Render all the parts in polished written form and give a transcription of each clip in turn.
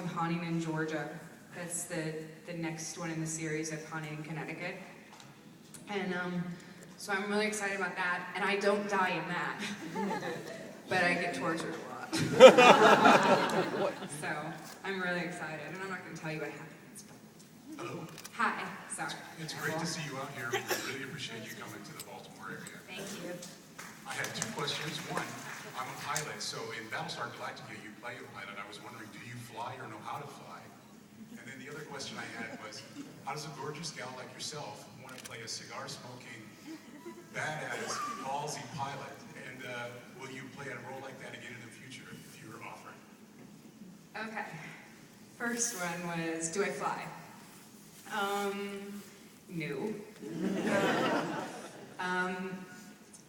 Haunting in Georgia. That's the next one in the series of Haunting in Connecticut. And so I'm really excited about that. And I don't die in that, but I get tortured a lot. So I'm really excited, and I'm not going to tell you what happens. But... Hello. Hi. Sorry. It's great to see you out here. We really appreciate you coming to the Baltimore area. Thank you. I had two questions. One, I'm a pilot, so in Battlestar Galactica you play a pilot. I was wondering, do you fly or know how to fly? And then the other question I had was, how does a gorgeous gal like yourself want to play a cigar-smoking, badass, ballsy pilot? And will you play a role like that again in the future if you were offering? Okay. First one was, do I fly? No.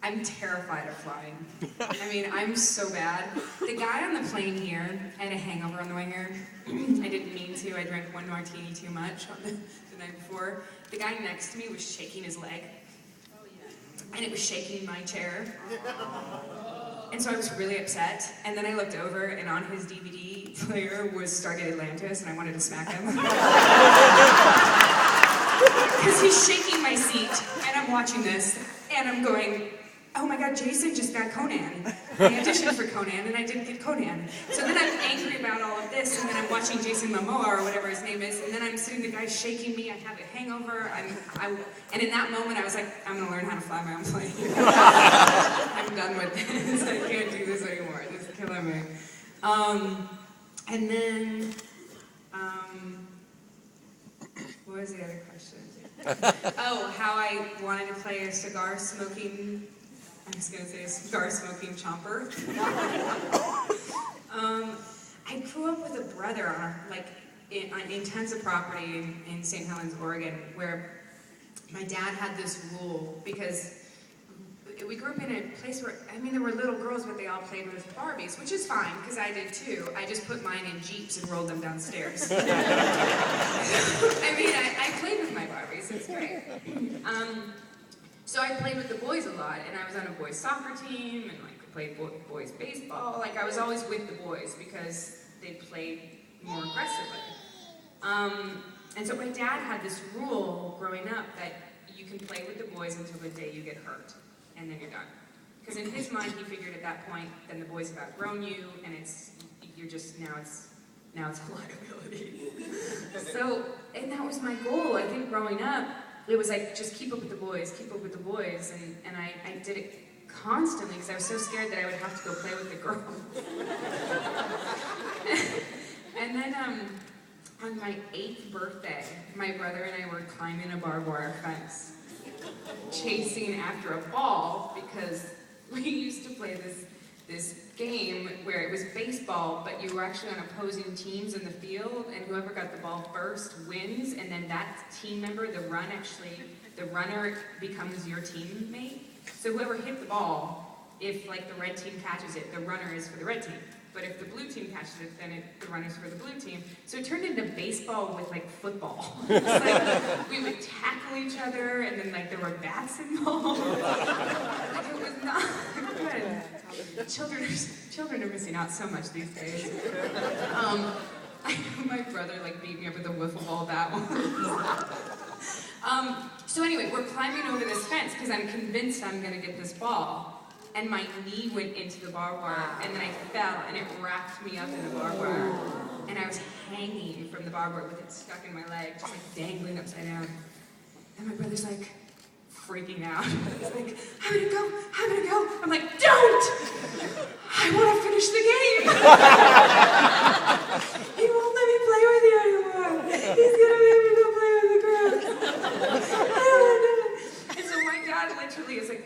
I'm terrified of flying. I mean, I'm so bad. The guy on the plane here, I had a hangover on the way here. I didn't mean to. I drank one martini too much on the night before. The guy next to me was shaking his leg. And it was shaking my chair. And so I was really upset. And then I looked over, and on his DVD player was Stargate Atlantis, and I wanted to smack him. Because he's shaking my seat, and I'm watching this, and I'm going, oh my god, Jason just got Conan. I auditioned for Conan, and I didn't get Conan. So then I'm angry about all of this, and then I'm watching Jason Momoa, or whatever his name is, and then I'm seeing the guy shaking me, I have a hangover, and in that moment I was like, I'm gonna learn how to fly my own plane. I'm done with this, I can't do this anymore, this is killing me. And then, what was the other question? Oh, how I wanted to play a cigar-smoking, I was going to say a cigar-smoking chomper. I grew up with a brother on an intensive property in St. Helens, Oregon, where my dad had this rule, because we grew up in a place where, I mean, there were little girls, but they all played with Barbies, which is fine, because I did too. I just put mine in Jeeps and rolled them downstairs. I mean, I played with my Barbies, it's great. So I played with the boys a lot, and I was on a boys soccer team, and like played boys baseball. Like, I was always with the boys, because they played more aggressively. And so my dad had this rule growing up that you can play with the boys until the day you get hurt. And then you're done. Because in his mind, he figured at that point, then the boys have outgrown you, and now it's a liability. So, and that was my goal. I think growing up, it was like, just keep up with the boys, and I did it constantly, because I was so scared that I would have to go play with the girls. And then, on my 8th birthday, my brother and I were climbing a barbed wire fence, chasing after a ball, because we used to play this game where it was baseball, but you were actually on opposing teams in the field, and whoever got the ball first wins, and then that team member, the runner becomes your teammate. So whoever hit the ball, if like the red team catches it, the runner is for the red team. But if the blue team catches it, then the runner's for the blue team. So it turned into baseball with like football. It's like we would tackle each other, and then like there were bats involved. Like, it was not good. Children are missing out so much these days. My brother like beat me up with a wiffle ball bat once. So anyway, we're climbing over this fence because I'm convinced I'm gonna get this ball. And my knee went into the barbed wire, and then I fell, and it wrapped me up in the barbed wire. And I was hanging from the barbed wire with it stuck in my leg, just like dangling upside down. And my brother's like freaking out. He's like, I'm gonna go. I'm like, don't! I wanna finish the game! He won't let me play with you anymore. He's gonna make me go play with the girls. And so my dad literally is like,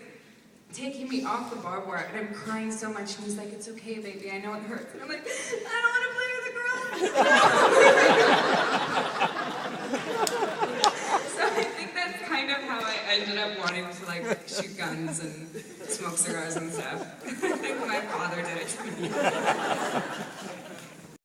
taking me off the barbed wire, and I'm crying so much, and he's like, it's okay, baby, I know it hurts. And I'm like, I don't want to play with a girl. So I think that's kind of how I ended up wanting to like shoot guns and smoke cigars and stuff. I think my father did it to me.